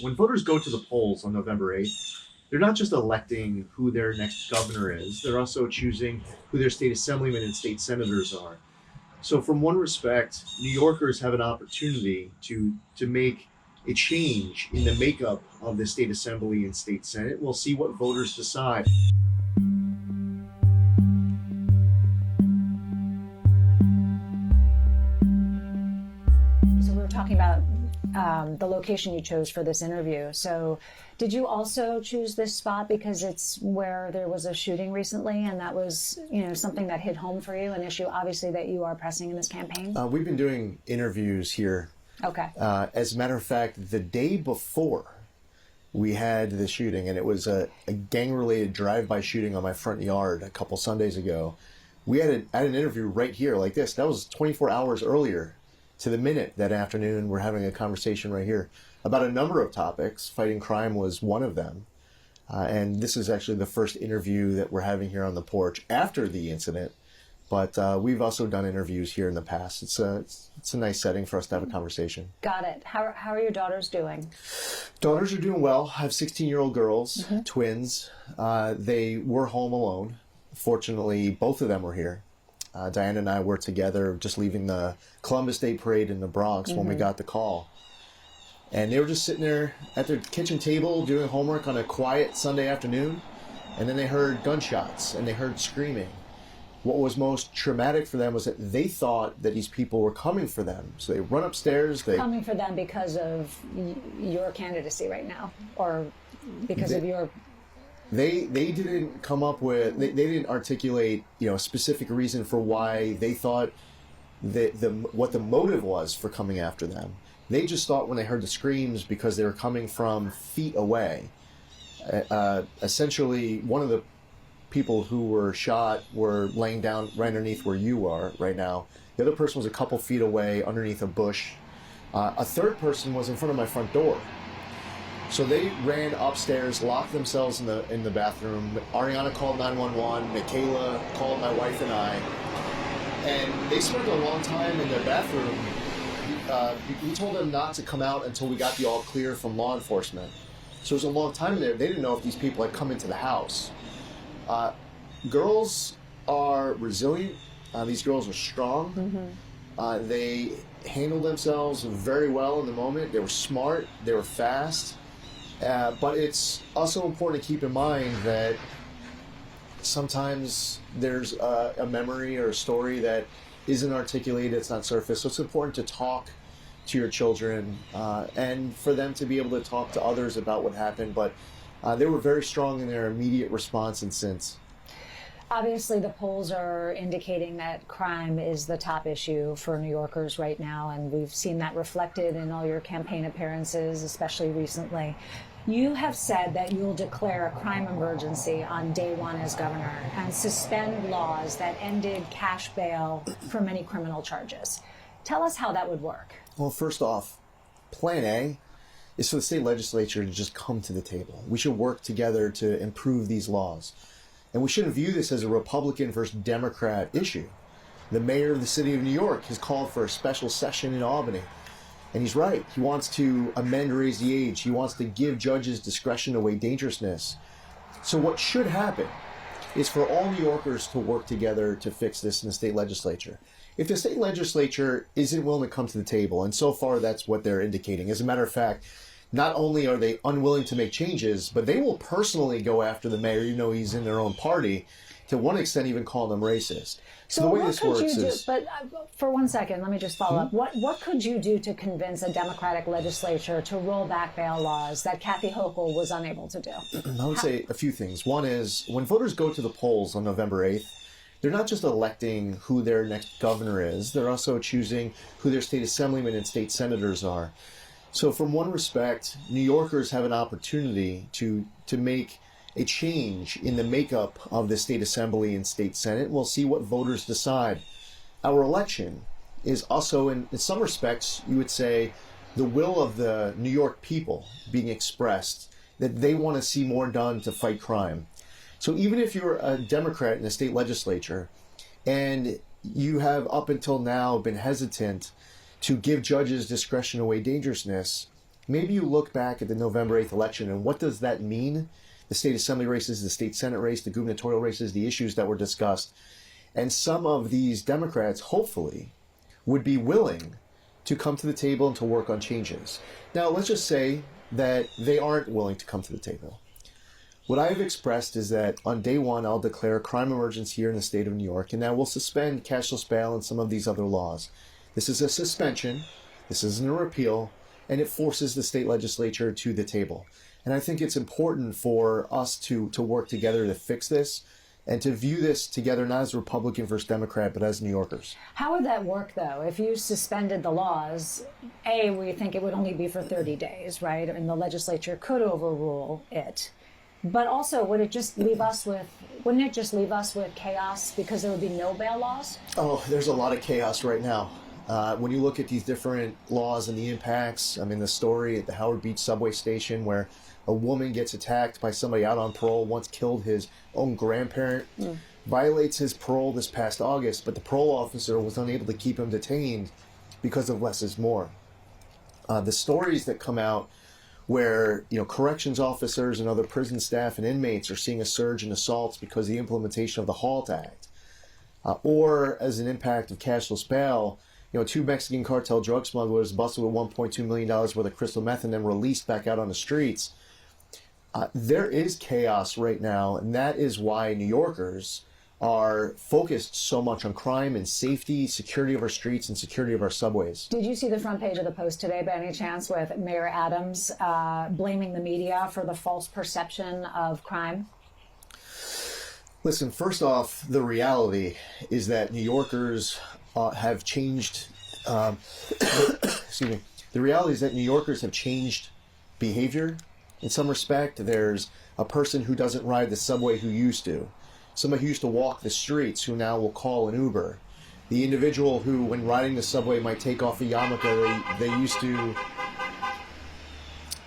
When voters go to the polls on November 8th, they're not just electing who their next governor is, they're also choosing who their state assemblymen and state senators are. So, from one respect, New Yorkers have an opportunity to make a change in the makeup of the state assembly and state senate. We'll see what voters decide. So we were talking about the location you chose for this interview. So did you also choose this spot because it's where there was a shooting recently, and that was, something that hit home for you, an issue obviously that you are pressing in this campaign? We've been doing interviews here. Okay. As a matter of fact, the day before we had the shooting, and it was a gang-related drive-by shooting on my front yard a couple Sundays ago, we had an interview right here like this. That was 24 hours earlier to the minute that afternoon. We're having a conversation right here about a number of topics. Fighting crime was one of them. And this is actually the first interview that we're having here on the porch after the incident. But we've also done interviews here in the past. It's a nice setting for us to have a conversation. Got it. How are your daughters doing? Daughters are doing well. I have 16-year-old girls, twins. They were home alone. Fortunately, both of them were here. Diana and I were together just leaving the Columbus Day Parade in the Bronx when we got the call. And they were just sitting there at their kitchen table doing homework on a quiet Sunday afternoon. And then they heard gunshots and they heard screaming. What was most traumatic for them was that they thought that these people were coming for them. So they run upstairs. Coming for them because of your candidacy right now, or because of your... They didn't come up with, they didn't articulate, a specific reason for why they thought what the motive was for coming after them. They just thought when they heard the screams, because they were coming from feet away. Essentially, one of the people who were shot were laying down right underneath where you are right now. The other person was a couple feet away underneath a bush. A third person was in front of my front door. So they ran upstairs, locked themselves in the bathroom. Ariana called 911. Michaela called my wife and I. And they spent a long time in their bathroom. We told them not to come out until we got the all clear from law enforcement. So it was a long time in there. They didn't know if these people had come into the house. Girls are resilient. These girls are strong. They handled themselves very well in the moment. They were smart. They were fast. But it's also important to keep in mind that sometimes there's a memory or a story that isn't articulated, it's not surfaced. So it's important to talk to your children and for them to be able to talk to others about what happened. But they were very strong in their immediate response and sense. Obviously, the polls are indicating that crime is the top issue for New Yorkers right now, and we've seen that reflected in all your campaign appearances, especially recently. You have said that you'll declare a crime emergency on day one as governor and suspend laws that ended cash bail for many criminal charges. Tell us how that would work. Well, first off, Plan A is for the state legislature to just come to the table. We should work together to improve these laws. And we shouldn't view this as a Republican versus Democrat issue. The mayor of the city of New York has called for a special session in Albany. And he's right. He wants to amend raise the age. He wants to give judges discretion to weigh dangerousness. So what should happen is for all New Yorkers to work together to fix this in the state legislature. If the state legislature isn't willing to come to the table, and so far that's what they're indicating. As a matter of fact, not only are they unwilling to make changes, but they will personally go after the mayor, he's in their own party, to one extent even call them racist. So the way this works is... But for 1 second, let me just follow up. What could you do to convince a Democratic legislature to roll back bail laws that Kathy Hochul was unable to do? I would say a few things. One is, when voters go to the polls on November 8th, they're not just electing who their next governor is, they're also choosing who their state assemblymen and state senators are. So from one respect, New Yorkers have an opportunity to make a change in the makeup of the state assembly and state senate. We'll see what voters decide. Our election is also, in some respects, you would say, the will of the New York people being expressed, that they want to see more done to fight crime. So even if you're a Democrat in the state legislature and you have up until now been hesitant to give judges discretion to weigh dangerousness, maybe you look back at the November 8th election and what does that mean? The state assembly races, the state senate race, the gubernatorial races, the issues that were discussed. And some of these Democrats, hopefully, would be willing to come to the table and to work on changes. Now, let's just say that they aren't willing to come to the table. What I have expressed is that on day one, I'll declare a crime emergency here in the state of New York, and that we'll suspend cashless bail and some of these other laws. This is a suspension. This isn't a repeal, and it forces the state legislature to the table. And I think it's important for us to work together to fix this and to view this together not as Republican versus Democrat, but as New Yorkers. How would that work, though? If you suspended the laws, we think it would only be for 30 days, right? And the legislature could overrule it. But also, wouldn't it just leave us with chaos because there would be no bail laws? Oh, there's a lot of chaos right now. When you look at these different laws and the impacts, I mean, the story at the Howard Beach subway station where a woman gets attacked by somebody out on parole, once killed his own grandparent, violates his parole this past August, but the parole officer was unable to keep him detained because of less is more. The stories that come out where corrections officers and other prison staff and inmates are seeing a surge in assaults because of the implementation of the HALT Act, or as an impact of cashless bail, 2 Mexican cartel drug smugglers busted with $1.2 million worth of crystal meth and then released back out on the streets. There is chaos right now, and that is why New Yorkers are focused so much on crime and safety, security of our streets, and security of our subways. Did you see the front page of the Post today by any chance with Mayor Adams blaming the media for the false perception of crime? Listen, first off, the reality is that New Yorkers have changed. Excuse me. The reality is that New Yorkers have changed behavior. In some respect, there's a person who doesn't ride the subway who used to. Somebody who used to walk the streets who now will call an Uber. The individual who, when riding the subway, might take off a yarmulke.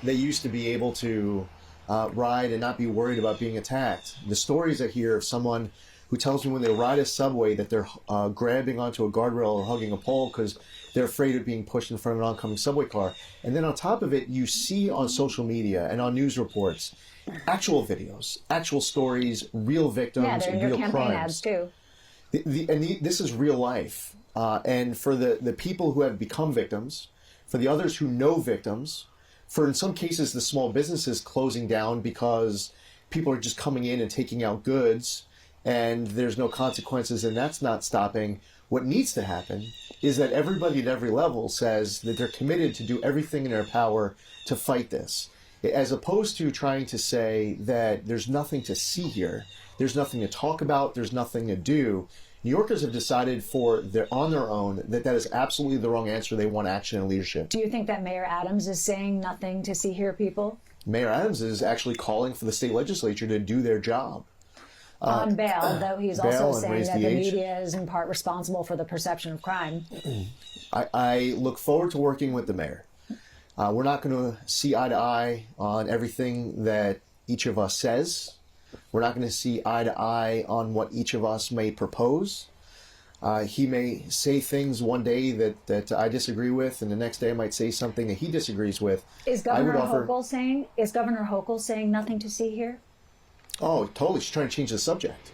They used to be able to ride and not be worried about being attacked. The stories I hear of someone who tells me when they ride a subway that they're grabbing onto a guardrail or hugging a pole because they're afraid of being pushed in front of an oncoming subway car. And then on top of it, you see on social media and on news reports actual videos, actual stories, real victims, and real crimes. Campaign ads too. This is real life. And for the people who have become victims, for the others who know victims, for in some cases the small businesses closing down because people are just coming in and taking out goods and there's no consequences and that's not stopping. What needs to happen is that everybody at every level says that they're committed to do everything in their power to fight this, as opposed to trying to say that there's nothing to see here, there's nothing to talk about, there's nothing to do. New Yorkers have decided on their own that is absolutely the wrong answer. They want action and leadership. Do you think that Mayor Adams is saying nothing to see here, people? Mayor Adams is actually calling for the state legislature to do their job. On bail, though he's also saying that the media is in part responsible for the perception of crime. I look forward to working with the mayor. We're not going to see eye to eye on everything that each of us says. We're not going to see eye to eye on what each of us may propose. He may say things one day that I disagree with, and the next day I might say something that he disagrees with. Is Governor Hochul saying nothing to see here? Oh, totally. She's trying to change the subject.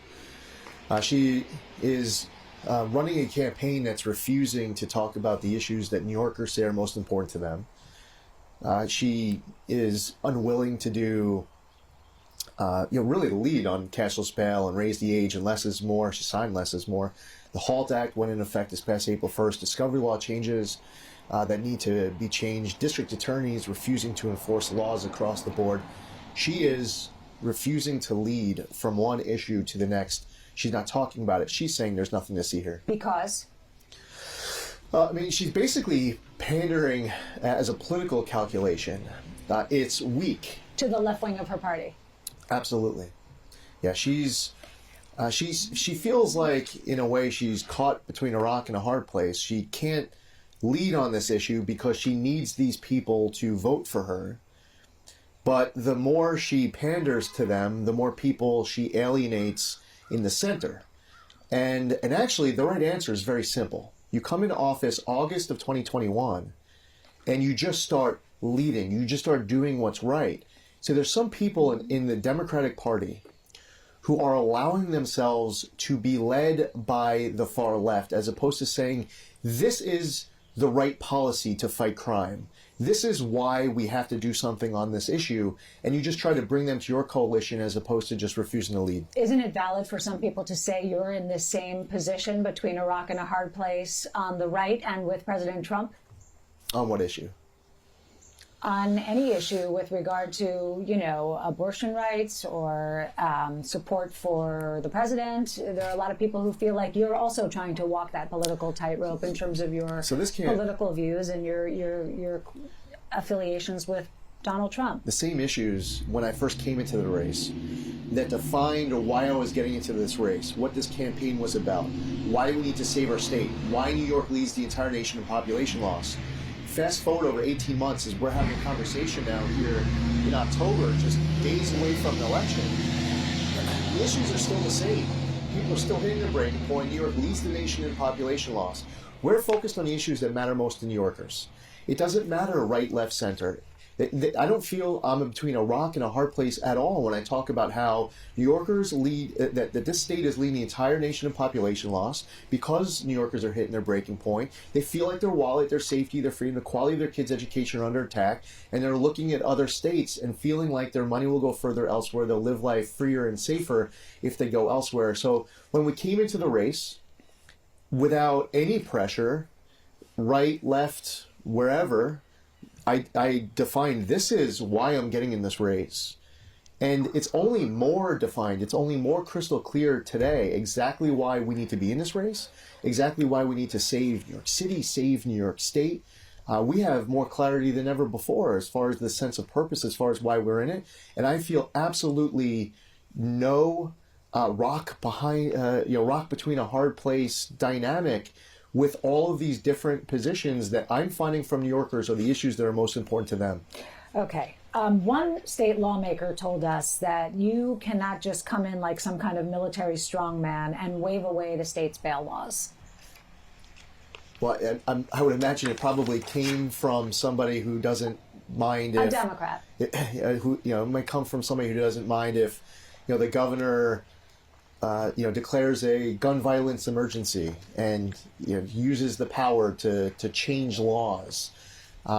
She is running a campaign that's refusing to talk about the issues that New Yorkers say are most important to them. She is unwilling to do, really lead on cashless bail and raise the age and less is more. She signed less is more. The HALT Act went into effect this past April 1st. Discovery law changes that need to be changed. District attorneys refusing to enforce laws across the board. She is refusing to lead from one issue to the next. She's not talking about it. She's saying there's nothing to see here. Because? She's basically pandering as a political calculation. It's weak. To the left wing of her party. Absolutely. Yeah, she feels like, in a way, she's caught between a rock and a hard place. She can't lead on this issue because she needs these people to vote for her. But the more she panders to them, the more people she alienates in the center. And actually, the right answer is very simple. You come into office August of 2021, and you just start leading. You just start doing what's right. So there's some people in the Democratic Party who are allowing themselves to be led by the far left as opposed to saying, this is the right policy to fight crime. This is why we have to do something on this issue. And you just try to bring them to your coalition as opposed to just refusing to lead. Isn't it valid for some people to say you're in the same position between a rock and a hard place on the right and with President Trump? On what issue? On any issue with regard to, abortion rights or support for the president. There are a lot of people who feel like you're also trying to walk that political tightrope in terms of your political views and your affiliations with Donald Trump. The same issues when I first came into the race that defined why I was getting into this race, what this campaign was about, why we need to save our state, why New York leads the entire nation in population loss. Fast forward over 18 months as we're having a conversation now here in October, just days away from the election. The issues are still the same. People are still hitting their breaking point. New York leads the nation in population loss. We're focused on the issues that matter most to New Yorkers. It doesn't matter right, left, center. I don't feel I'm between a rock and a hard place at all when I talk about how New Yorkers lead, that this state is leading the entire nation in population loss because New Yorkers are hitting their breaking point. They feel like their wallet, their safety, their freedom, the quality of their kids' education are under attack, and they're looking at other states and feeling like their money will go further elsewhere. They'll live life freer and safer if they go elsewhere. So when we came into the race, without any pressure, right, left, wherever, I defined this is why I'm getting in this race. And it's only more defined, it's only more crystal clear today exactly why we need to be in this race, exactly why we need to save New York City, save New York State. We have more clarity than ever before as far as the sense of purpose, as far as why we're in it. And I feel absolutely no rock between a hard place dynamic with all of these different positions that I'm finding from New Yorkers are the issues that are most important to them. Okay. One state lawmaker told us that you cannot just come in like some kind of military strongman and wave away the state's bail laws. Well, I would imagine it probably came from somebody who doesn't mind if... A Democrat. It might come from somebody who doesn't mind if, the governor... declares a gun violence emergency and uses the power to change laws.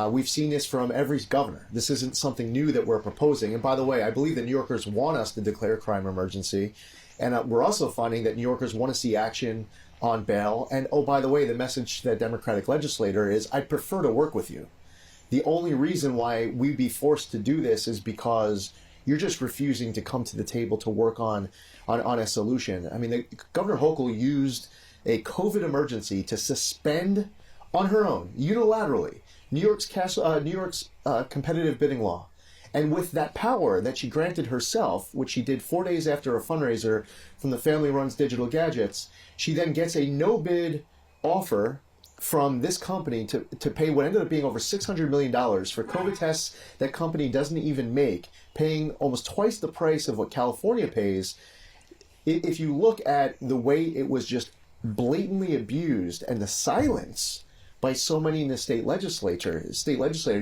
We've seen this from every governor. This isn't something new that we're proposing. And by the way, I believe that New Yorkers want us to declare a crime emergency. And we're also finding that New Yorkers want to see action on bail. And oh, by the way, the message to that Democratic legislator is, I'd prefer to work with you. The only reason why we'd be forced to do this is because you're just refusing to come to the table to work on a solution. I mean, Governor Hochul used a COVID emergency to suspend on her own, unilaterally, New York's competitive bidding law. And with that power that she granted herself, which she did 4 days after a fundraiser from the Family Runs Digital Gadgets, she then gets a no-bid offer from this company to pay what ended up being over $600 million for COVID tests that company doesn't even make, paying almost twice the price of what California pays. If you look at the way it was just blatantly abused and the silence by so many in the state legislature,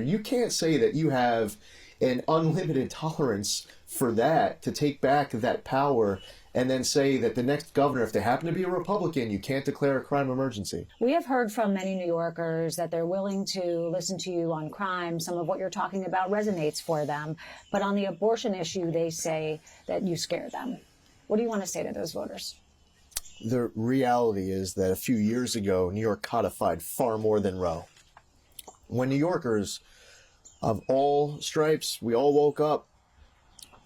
you can't say that you have an unlimited tolerance for that, to take back that power and then say that the next governor, if they happen to be a Republican, you can't declare a crime emergency. We have heard from many New Yorkers that they're willing to listen to you on crime. Some of what you're talking about resonates for them. But on the abortion issue, they say that you scare them. What do you want to say to those voters? The reality is that a few years ago, New York codified far more than Roe. When New Yorkers of all stripes, we all woke up,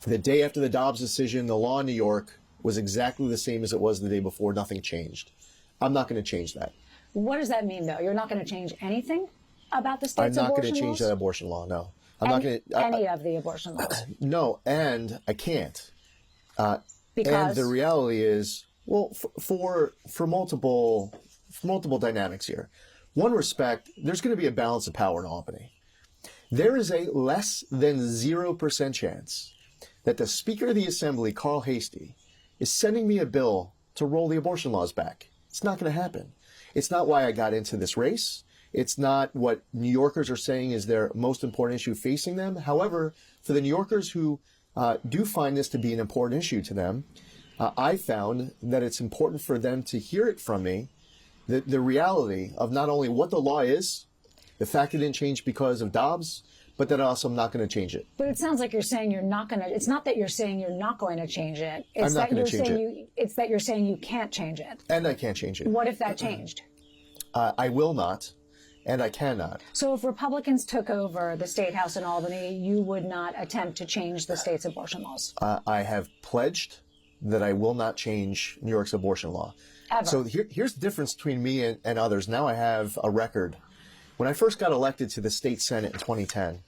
the day after the Dobbs decision, the law in New York was exactly the same as it was the day before. Nothing changed. I'm not going to change that. What does that mean, though? You're not going to change anything about the state's abortion laws? I'm not going to change that abortion law, no. I'm not going to... Any of the abortion laws? No, and I can't. Because? And the reality is, well, for multiple dynamics here. One respect, there's going to be a balance of power in Albany. There is a less than 0% chance that the Speaker of the Assembly, Carl Hastie, is sending me a bill to roll the abortion laws back. It's not going to happen. It's not why I got into this race. It's not what New Yorkers are saying is their most important issue facing them. However, for the New Yorkers who do find this to be an important issue to them, I found that it's important for them to hear it from me, the reality of not only what the law is, the fact it didn't change because of Dobbs, but that also I'm not going to change it. But it sounds like you're saying you're not going to. It's not that you're saying you're not going to change it. It's I'm not that going to you're change saying it's that you're saying you can't change it. And I can't change it. What if that changed? I will not, and I cannot. So if Republicans took over the State House in Albany, you would not attempt to change the state's abortion laws? I have pledged that I will not change New York's abortion law. Ever. So here's the difference between me and others. Now I have a record. When I first got elected to the state Senate in 2010,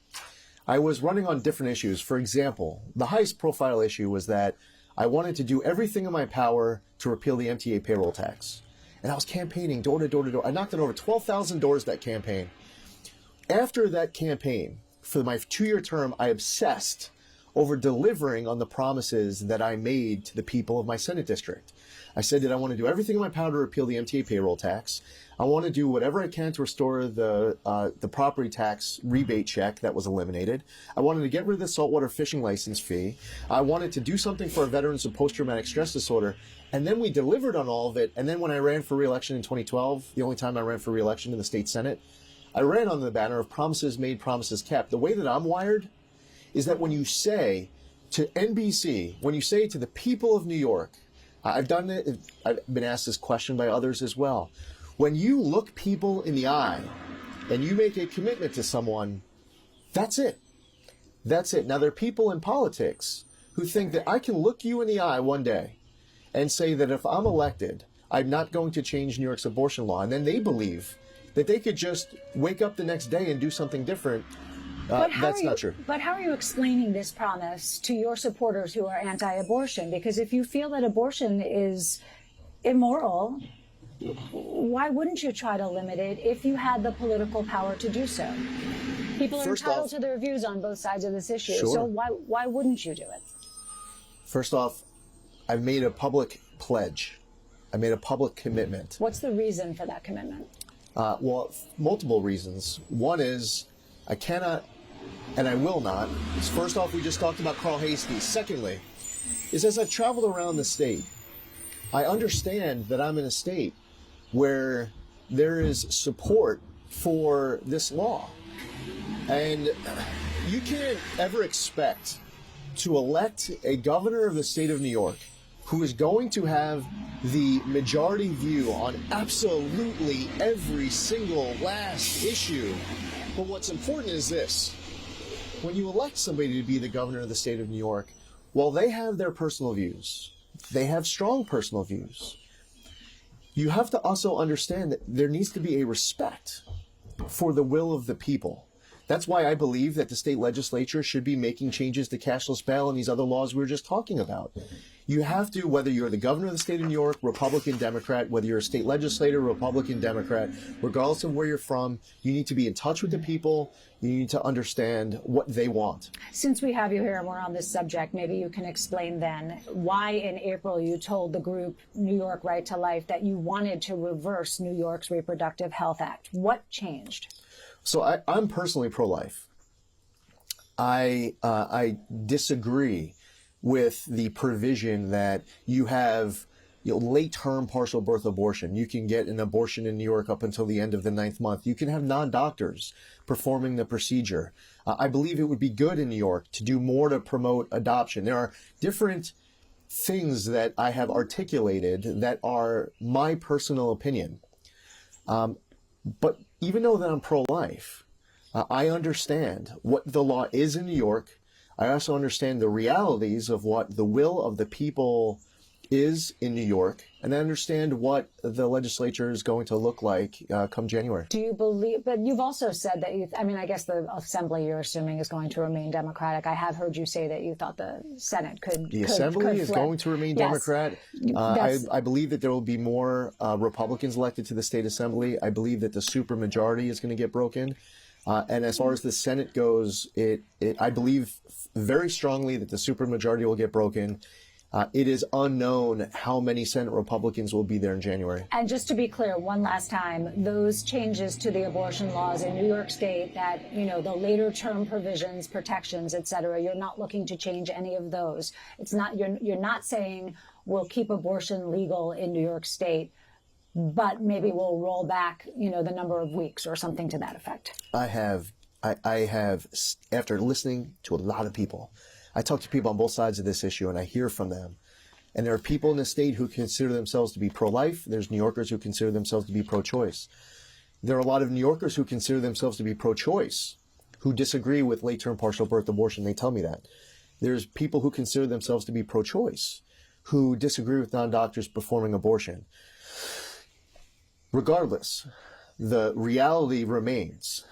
I was running on different issues. For example, the highest profile issue was that I wanted to do everything in my power to repeal the MTA payroll tax. And I was campaigning door to door to door. I knocked on over 12,000 doors that campaign. After that campaign, for my 2-year term, I obsessed over delivering on the promises that I made to the people of my Senate district. I said that I want to do everything in my power to repeal the MTA payroll tax. I want to do whatever I can to restore the property tax rebate check that was eliminated. I wanted to get rid of the saltwater fishing license fee. I wanted to do something for our veterans with post-traumatic stress disorder. And then we delivered on all of it. And then when I ran for re-election in 2012, the only time I ran for re-election in the state Senate, I ran under the banner of promises made, promises kept. The way that I'm wired is that when you say to NBC, when you say to the people of New York, I've done it, I've been asked this question by others as well. When you look people in the eye and you make a commitment to someone, that's it. That's it. Now, there are people in politics who think that I can look you in the eye one day and say that if I'm elected, I'm not going to change New York's abortion law. And then they believe that they could just wake up the next day and do something different. That's not true. But how are you explaining this promise to your supporters who are anti-abortion? Because if you feel that abortion is immoral, why wouldn't you try to limit it if you had the political power to do so? People are entitled to their views on both sides of this issue. Sure. So why wouldn't you do it? First off, I've made a public pledge. I made a public commitment. What's the reason for that commitment? Well, multiple reasons. One is I cannot and I will not. First off, we just talked about Carl Hasty. Secondly, is as I've traveled around the state, I understand that I'm in a state where there is support for this law. And you can't ever expect to elect a governor of the state of New York who is going to have the majority view on absolutely every single last issue. But what's important is this. When you elect somebody to be the governor of the state of New York, well, they have their personal views. They have strong personal views. You have to also understand that there needs to be a respect for the will of the people. That's why I believe that the state legislature should be making changes to cashless bail and these other laws we were just talking about. You have to, whether you're the governor of the state of New York, Republican, Democrat, whether you're a state legislator, Republican, Democrat, regardless of where you're from, you need to be in touch with the people. You need to understand what they want. Since we have you here and we're on this subject, maybe you can explain then why in April you told the group New York Right to Life that you wanted to reverse New York's Reproductive Health Act. What changed? So I'm personally pro-life. I disagree with the provision that you have late-term partial birth abortion. You can get an abortion in New York up until the end of the 9th month. You can have non-doctors performing the procedure. I believe it would be good in New York to do more to promote adoption. There are different things that I have articulated that are my personal opinion. But even though that I'm pro-life, I understand what the law is in New York. I also understand the realities of what the will of the people is in New York, and I understand what the legislature is going to look like come January. Do you believe, but you've also said that I guess the assembly you're assuming is going to remain Democratic. I have heard you say that you thought the Senate could The assembly is flip. going to remain Democrat. I believe that there will be more Republicans elected to the state assembly. I believe that the supermajority is going to get broken. And as far as the Senate goes, I believe very strongly that the supermajority will get broken. It is unknown how many Senate Republicans will be there in January. And just to be clear, one last time, those changes to the abortion laws in New York State that, you know, the later term provisions, protections, et cetera, you're not looking to change any of those. It's not, you're not saying we'll keep abortion legal in New York State, but maybe we'll roll back, you know, the number of weeks or something to that effect. I have, after listening to a lot of people, I talk to people on both sides of this issue and I hear from them. And there are people in the state who consider themselves to be pro-life. There's New Yorkers who consider themselves to be pro-choice. There are a lot of New Yorkers who consider themselves to be pro-choice, who disagree with late-term partial birth abortion. They tell me that. There's people who consider themselves to be pro-choice, who disagree with non-doctors performing abortion. Regardless, the reality remains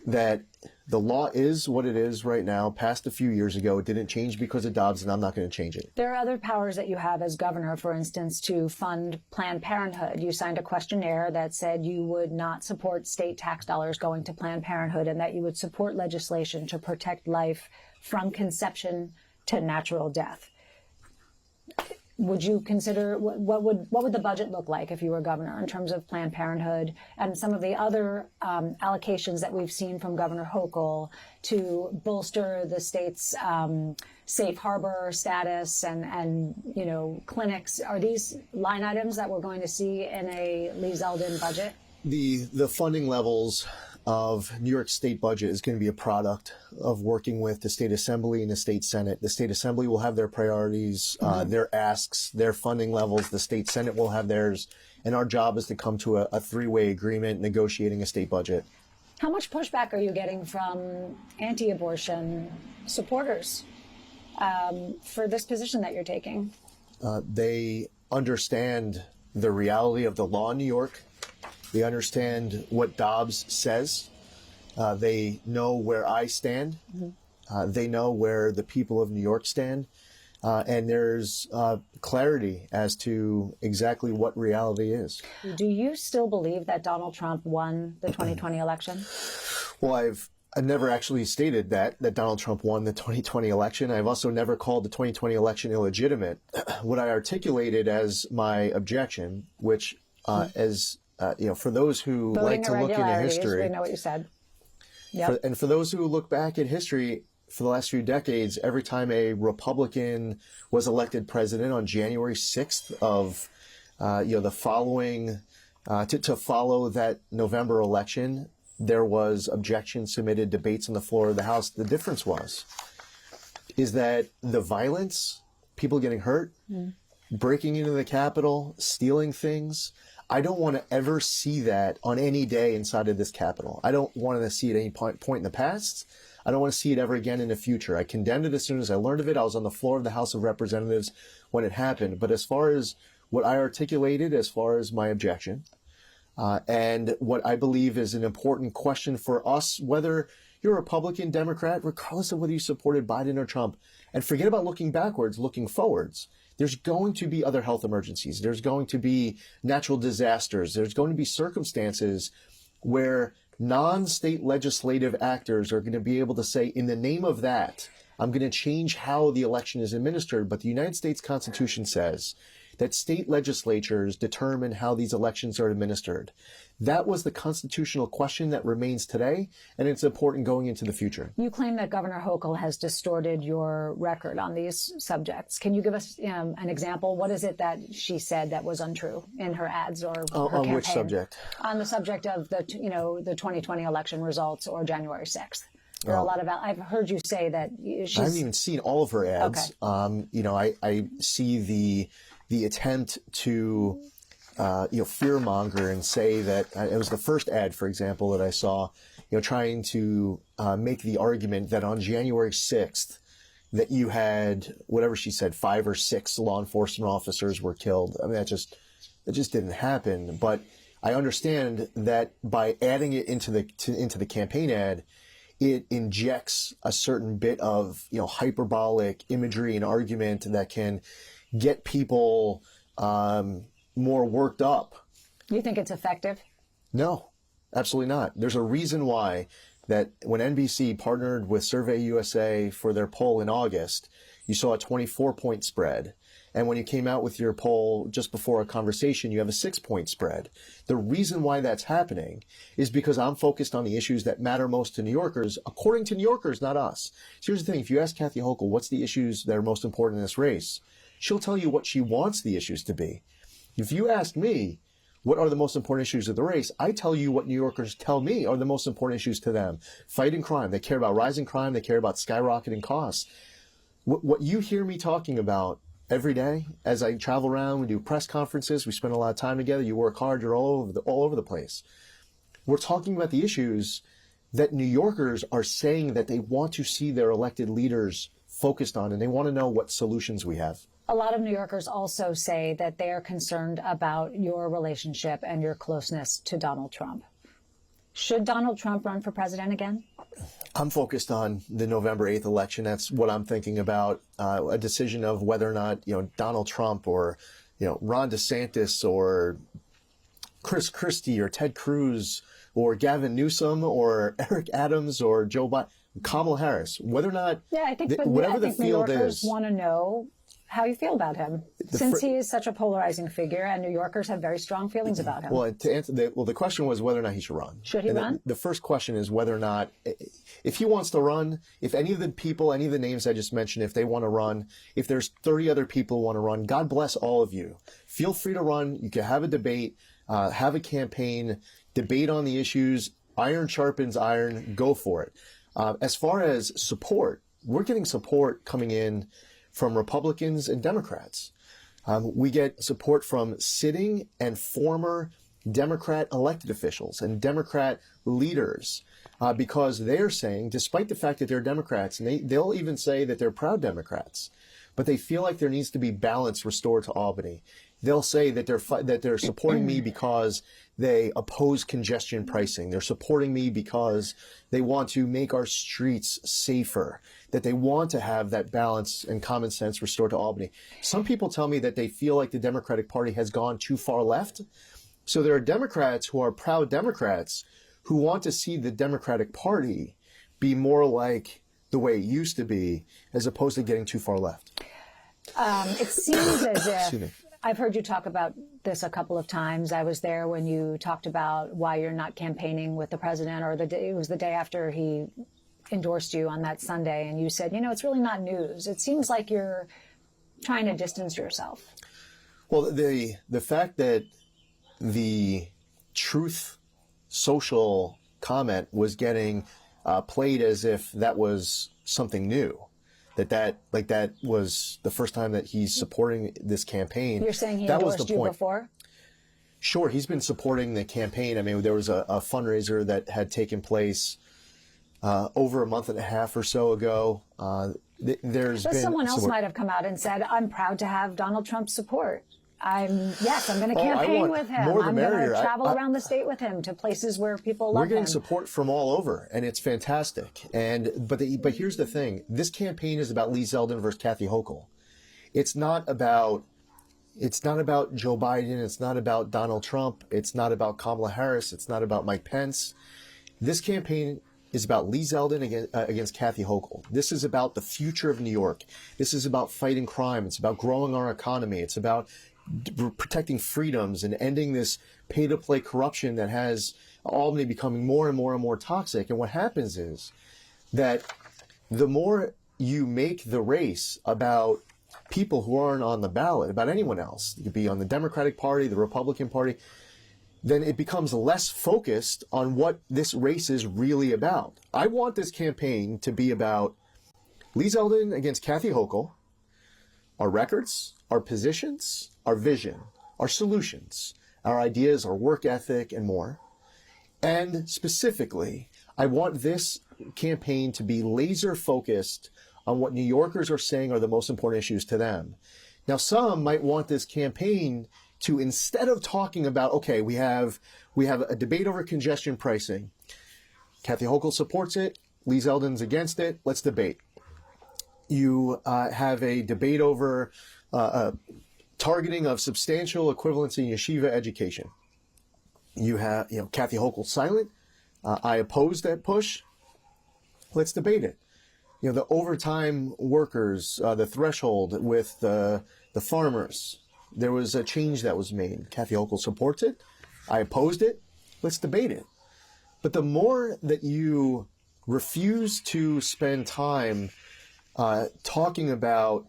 that the law is what it is right now, passed a few years ago. It didn't change because of Dobbs, and I'm not going to change it. There are other powers that you have as governor, for instance, to fund Planned Parenthood. You signed a questionnaire that said you would not support state tax dollars going to Planned Parenthood and that you would support legislation to protect life from conception to natural death. Would you consider, what would the budget look like if you were governor in terms of Planned Parenthood and some of the other allocations that we've seen from Governor Hochul to bolster the state's safe harbor status and you know, clinics? Are these line items that we're going to see in a Lee Zeldin budget? The funding levels of New York State budget is going to be a product of working with the State Assembly and the State Senate. The State Assembly will have their priorities, their asks, their funding levels. The State Senate will have theirs. And our job is to come to a three-way agreement negotiating a state budget. How much pushback are you getting from anti-abortion supporters for this position that you're taking? They understand the reality of the law in New York. They understand what Dobbs says. They know where I stand. They know where the people of New York stand. And there's clarity as to exactly what reality is. Do you still believe that Donald Trump won the 2020 election? Well, I've never actually stated that Donald Trump won the 2020 election. I've also never called the 2020 election illegitimate. What I articulated as my objection, which you know, for those who like to look into history, we know what you said. Yep. And for those who look back at history, for the last few decades, every time a Republican was elected president on January 6th of, you know, the following, to follow that November election, there was objections submitted, debates on the floor of the House. The difference is that the violence, people getting hurt, breaking into the Capitol, stealing things, I don't want to ever see that on any day inside of this Capitol. I don't want to see it at any point in the past. I don't want to see it ever again in the future. I condemned it as soon as I learned of it. I was on the floor of the House of Representatives when it happened. But as far as what I articulated, as far as my objection, and what I believe is an important question for us, whether you're a Republican, Democrat, regardless of whether you supported Biden or Trump, and forget about looking backwards, looking forwards. There's going to be other health emergencies. There's going to be natural disasters. There's going to be circumstances where non-state legislative actors are going to be able to say, in the name of that, I'm going to change how the election is administered. But the United States Constitution says that state legislatures determine how these elections are administered. That was the constitutional question that remains today, and it's important going into the future. You claim that Governor Hochul has distorted your record on these subjects. Can you give us an example? What is it that she said that was untrue in her ads or her campaign? On which subject? On the subject of the 2020 election results or January 6th. There are a lot of. I've heard you say that she's. I haven't even seen all of her ads. Okay. You know, I see the attempt to fearmonger and say that it was the first ad, for example, that I saw, trying to make the argument that on January 6th that you had, whatever she said, 5 or 6 law enforcement officers were killed. I mean, that just didn't happen. But I understand that by adding it into the campaign ad, it injects a certain bit of, hyperbolic imagery and argument that can get people more worked up. You think it's effective? No, absolutely not. There's a reason why that when NBC partnered with Survey USA for their poll in August, you saw a 24-point spread. And when you came out with your poll just before a conversation, you have a 6-point spread. The reason why that's happening is because I'm focused on the issues that matter most to New Yorkers, according to New Yorkers, not us. So here's the thing. If you ask Kathy Hochul, what's the issues that are most important in this race, she'll tell you what she wants the issues to be. If you ask me, what are the most important issues of the race? I tell you what New Yorkers tell me are the most important issues to them. Fighting crime. They care about rising crime. They care about skyrocketing costs. What you hear me talking about every day as I travel around, we do press conferences, we spend a lot of time together, you work hard, you're all over the place. We're talking about the issues that New Yorkers are saying that they want to see their elected leaders focused on, and they want to know what solutions we have. A lot of New Yorkers also say that they are concerned about your relationship and your closeness to Donald Trump. Should Donald Trump run for president again? I'm focused on the November 8th election. That's what I'm thinking about, a decision of whether or not, Donald Trump or, Ron DeSantis or Chris Christie or Ted Cruz or Gavin Newsom or Eric Adams or Joe Biden, Kamala Harris, whether or not, I think New Yorkers want to know how you feel about him, since he is such a polarizing figure, and New Yorkers have very strong feelings about him. Well, to answer the question was whether or not he should run. Should he run? The first question is whether or not, if he wants to run, if any of the people, any of the names I just mentioned, if they want to run, if there's 30 other people who want to run, God bless all of you. Feel free to run. You can have a debate, have a campaign, debate on the issues. Iron sharpens iron. Go for it. As far as support, we're getting support coming in from Republicans and Democrats. We get support from sitting and former Democrat elected officials and Democrat leaders because they're saying, despite the fact that they're Democrats, and they'll even say that they're proud Democrats, but they feel like there needs to be balance restored to Albany. They'll say that they're supporting me because they oppose congestion pricing. They're supporting me because they want to make our streets safer, that they want to have that balance and common sense restored to Albany. Some people tell me that they feel like the Democratic Party has gone too far left. So there are Democrats who are proud Democrats who want to see the Democratic Party be more like the way it used to be, as opposed to getting too far left. It seems as if I've heard you talk about this a couple of times. I was there when you talked about why you're not campaigning with the president, or it was the day after he endorsed you on that Sunday, and you said, it's really not news. It seems like you're trying to distance yourself. Well, the fact that the Truth Social comment was getting played as if that was something new, that was the first time that he's supporting this campaign. You're saying he endorsed you before? Sure, he's been supporting the campaign. I mean, there was a fundraiser that had taken place over a month and a half or so ago. Someone else might have come out and said, I'm proud to have Donald Trump's support. I'm going to campaign with him. I'm going to travel around the state with him to places where people love him. We're getting support from all over, and it's fantastic. But here's the thing: this campaign is about Lee Zeldin versus Kathy Hochul. It's not about Joe Biden. It's not about Donald Trump. It's not about Kamala Harris. It's not about Mike Pence. This campaign is about Lee Zeldin against Kathy Hochul. This is about the future of New York. This is about fighting crime. It's about growing our economy. It's about protecting freedoms and ending this pay-to-play corruption that has Albany becoming more and more and more toxic. And what happens is that the more you make the race about people who aren't on the ballot, about anyone else, it could be on the Democratic Party, the Republican Party, then it becomes less focused on what this race is really about. I want this campaign to be about Lee Zeldin against Kathy Hochul, our records, our positions, our vision, our solutions, our ideas, our work ethic, and more. And specifically, I want this campaign to be laser focused on what New Yorkers are saying are the most important issues to them. Now, some might want this campaign to, instead of talking about, okay, we have a debate over congestion pricing. Kathy Hochul supports it. Lee Zeldin's against it. Let's debate. You have a debate over targeting of substantial equivalency in yeshiva education. You have, Kathy Hochul silent. I oppose that push. Let's debate it. You know, the overtime workers, the threshold with the farmers. There was a change that was made. Kathy Hochul supports it. I opposed it. Let's debate it. But the more that you refuse to spend time talking about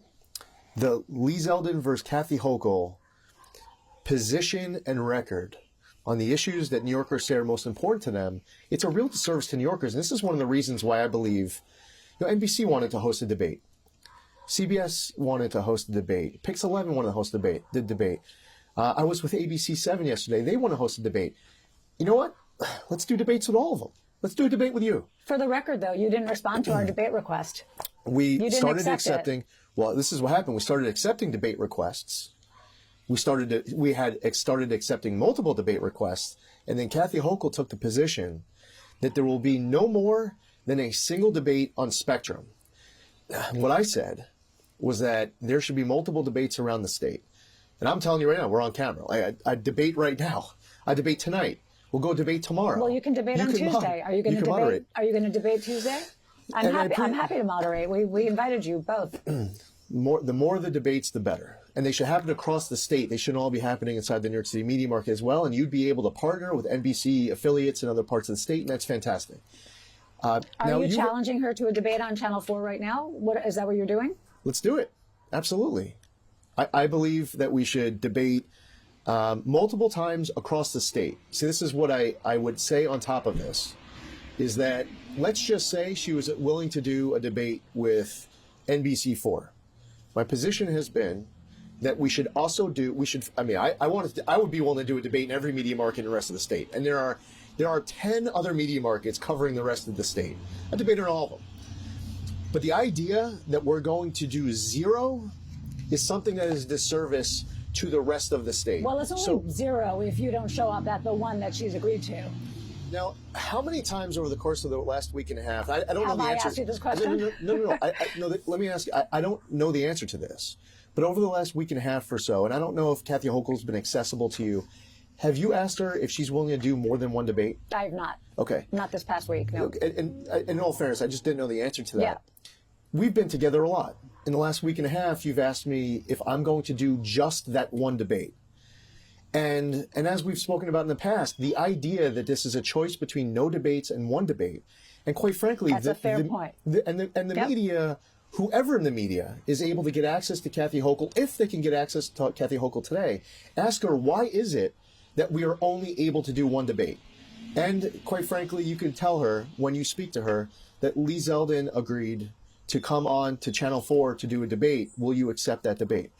the Lee Zeldin versus Kathy Hochul position and record on the issues that New Yorkers say are most important to them, it's a real disservice to New Yorkers. And this is one of the reasons why I believe, NBC wanted to host a debate. CBS wanted to host a debate. Pix 11 wanted to host the debate. I was with ABC 7 yesterday. They want to host a debate. You know what? Let's do debates with all of them. Let's do a debate with you. For the record, though, you didn't respond to our debate request. We started accepting. Well, this is what happened. We started accepting debate requests. We started accepting multiple debate requests, and then Kathy Hochul took the position that there will be no more than a single debate on Spectrum. What I said was that there should be multiple debates around the state. And I'm telling you right now, we're on camera. I debate right now. I debate tonight. We'll go debate tomorrow. Well, you can debate on Tuesday. Are you going to debate? Moderate. Are you going to debate Tuesday? I'm happy to moderate. We invited you both. The more the debates, the better. And they should happen across the state. They shouldn't all be happening inside the New York City media market as well. And you'd be able to partner with NBC affiliates in other parts of the state, and that's fantastic. Are you challenging her to a debate on Channel 4 right now? Is that what you're doing? Let's do it. Absolutely. I believe that we should debate multiple times across the state. See, this is what I would say on top of this, is that let's just say she was willing to do a debate with NBC4. My position has been that we should also do, I would be willing to do a debate in every media market in the rest of the state. And there are 10 other media markets covering the rest of the state. I debated all of them. But the idea that we're going to do zero is something that is a disservice to the rest of the state. Well, it's only zero if you don't show up at the one that she's agreed to. Now, how many times over the course of the last week and a half, I don't know the answer. Have I asked you this question? No. Let me ask you, I don't know the answer to this. But over the last week and a half or so, and I don't know if Kathy Hochul's been accessible to you, have you asked her if she's willing to do more than one debate? I have not. Okay. Not this past week, no. And in all fairness, I just didn't know the answer to that. Yeah. We've been together a lot. In the last week and a half, you've asked me if I'm going to do just that one debate. And as we've spoken about in the past, the idea that this is a choice between no debates and one debate, and quite frankly, that's a fair point. The media, whoever in the media is able to get access to Kathy Hochul, if they can get access to Kathy Hochul today, ask her, why is it that we are only able to do one debate? And quite frankly, you can tell her when you speak to her that Lee Zeldin agreed to come on to Channel 4 to do a debate. Will you accept that debate?